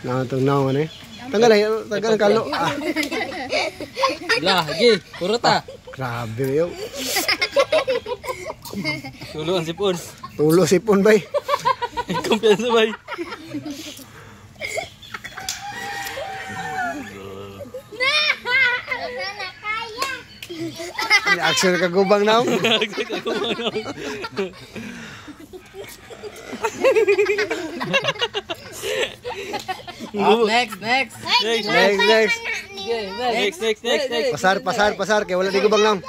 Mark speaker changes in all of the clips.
Speaker 1: Naong ano eh. Tanggal ang kalo.
Speaker 2: Lagi, kurota.
Speaker 1: Grabe yo.
Speaker 2: Tulo ang sipon.
Speaker 1: Tulo sipon bay.
Speaker 2: Kumpiyansa bay.
Speaker 1: Action kagubang naong.
Speaker 2: Next.
Speaker 1: Pasar kay wala di gubang naong.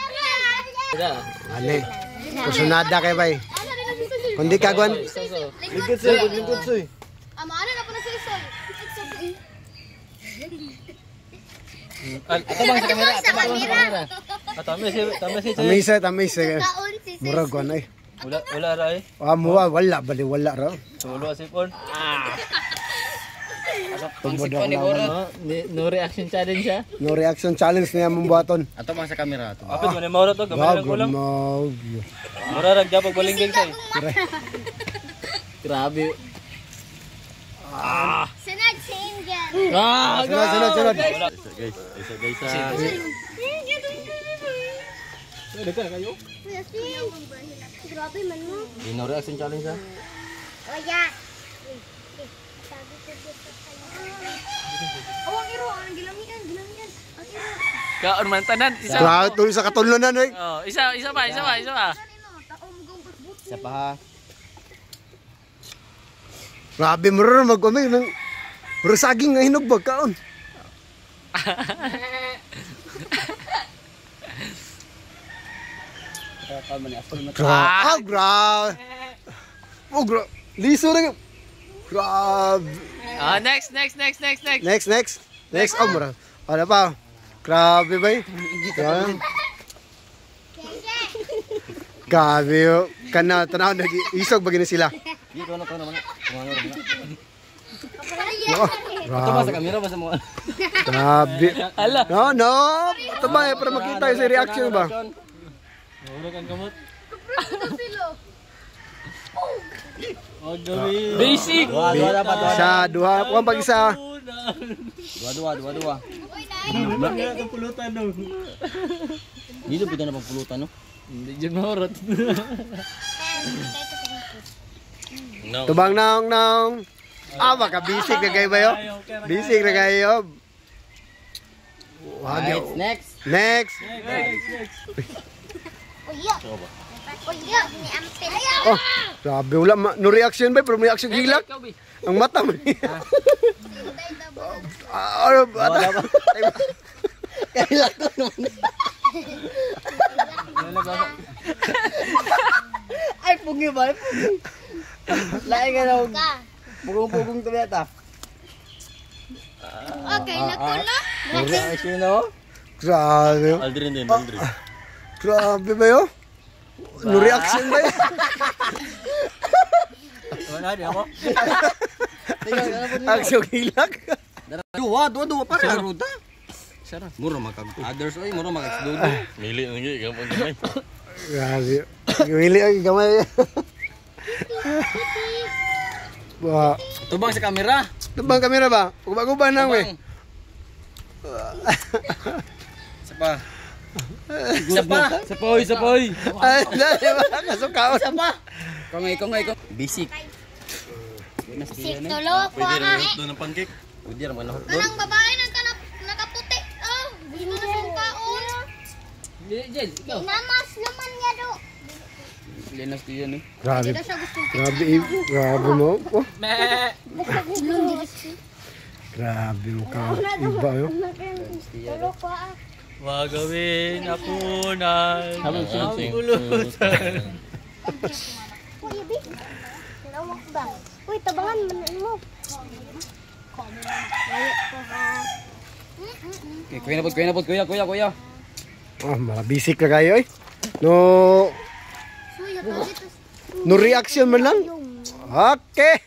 Speaker 1: Ane. Personada kay bay. Kundi kagwan. Lingkod soy.
Speaker 3: Ano na po na sa isoy?
Speaker 2: Ato bang sa kamera?
Speaker 1: Tamis. Murag ko na eh.
Speaker 2: Wala ra eh.
Speaker 1: Wala ra.
Speaker 2: Tulo ang sipon. Ang
Speaker 1: Tumbo
Speaker 2: sipon ni
Speaker 1: daw
Speaker 2: Borot. No reaction challenge siya.
Speaker 1: No reaction challenge niya mong buhaton.
Speaker 4: Ato bang sa kamera ato.
Speaker 2: Apit mo ni Mauro to, gamay lang kulang. Mura rag japag balingging say. Grabe.
Speaker 3: Sunod si Indian.
Speaker 1: Sunod.
Speaker 4: Guys.
Speaker 2: Deka kayo.
Speaker 3: Grabe man mo.
Speaker 4: No reaction challenge ha.
Speaker 3: Oh yeah. Awang iro, ang gilamian. Ang iro.
Speaker 2: Kaon man tanan. Isa.
Speaker 1: Grabe tuloy sa katulunan eh.
Speaker 2: Oh, isa pa.
Speaker 4: Isa pa ha.
Speaker 1: Grabe mo rin magkumay ng saging nga hinugbag kaon. Grabe. Liso rin. Grabe.
Speaker 2: Next.
Speaker 1: Next. Mura. Ano pa? Grabe ba Grabe yo. Kana tanaw nag-isog ba gini sila?
Speaker 4: Dito na naman.
Speaker 2: Ito ba sa kamera ba sa mga?
Speaker 1: Grabe.
Speaker 2: Ala.
Speaker 1: No. Ito ba para makita yung reaction ba?
Speaker 2: Wala kang kamot. Basic.
Speaker 1: Dua. Kuwan pag isa.
Speaker 4: Dua.
Speaker 2: Ang pulutan no.
Speaker 4: Dito pito na pang pulutan no.
Speaker 2: Hindi dyan mahorot.
Speaker 1: Tubang naong. Baka bisig na kayo ba yun? Bisig na kayo. Next.
Speaker 3: Uya, ni ampel.
Speaker 1: Oh, grabe wala. No reaction ba? Pero may reaction hilak. Ang mata mo.
Speaker 4: Kailak ko naman. Ay, pugi ba? Lain ka na. Pugong-pugong to yata.
Speaker 3: Okay, nakulo.
Speaker 4: Reaction no?
Speaker 1: Grabe.
Speaker 4: Aldrin.
Speaker 1: Grabe ba yun? No reaction ba yun?
Speaker 2: Wala di ako.
Speaker 1: Action hilak.
Speaker 4: Dua para ruta. Sarap. Mura makag others oy, mura makag dudo. Mili ngi gamay.
Speaker 1: Grabe. Gumili ang gamay. Wah,
Speaker 4: Tubang sa kamera.
Speaker 1: tubang kamera ba? Guba-guba na we.
Speaker 4: Sapa.
Speaker 2: Sapoy.
Speaker 1: Ay, dali ba? Kasukaon.
Speaker 4: Sapa. Kongay. Basic.
Speaker 3: Si tulo ko ha.
Speaker 4: Doon ang pancake. Pwede naman ako.
Speaker 3: Kanang babae nakaputi. Oh, gusto na siyang kaon.
Speaker 2: Jel, ikaw.
Speaker 3: Namas naman niya do.
Speaker 4: Linas diyan eh.
Speaker 1: Grabe.
Speaker 3: Dito siya gusto.
Speaker 1: Grabe mo. Oh,
Speaker 3: Ilong
Speaker 1: grabe mo ka. Iba yun.
Speaker 3: Tulo ko ha.
Speaker 2: Wagawin apunan ang pulutan.
Speaker 3: Uy, Ibi. Tinawag ba? Uy, tabangan mo.
Speaker 4: Kuya na po, kuya.
Speaker 1: Oh, malabisik na kayo eh. No reaction man lang. Okay.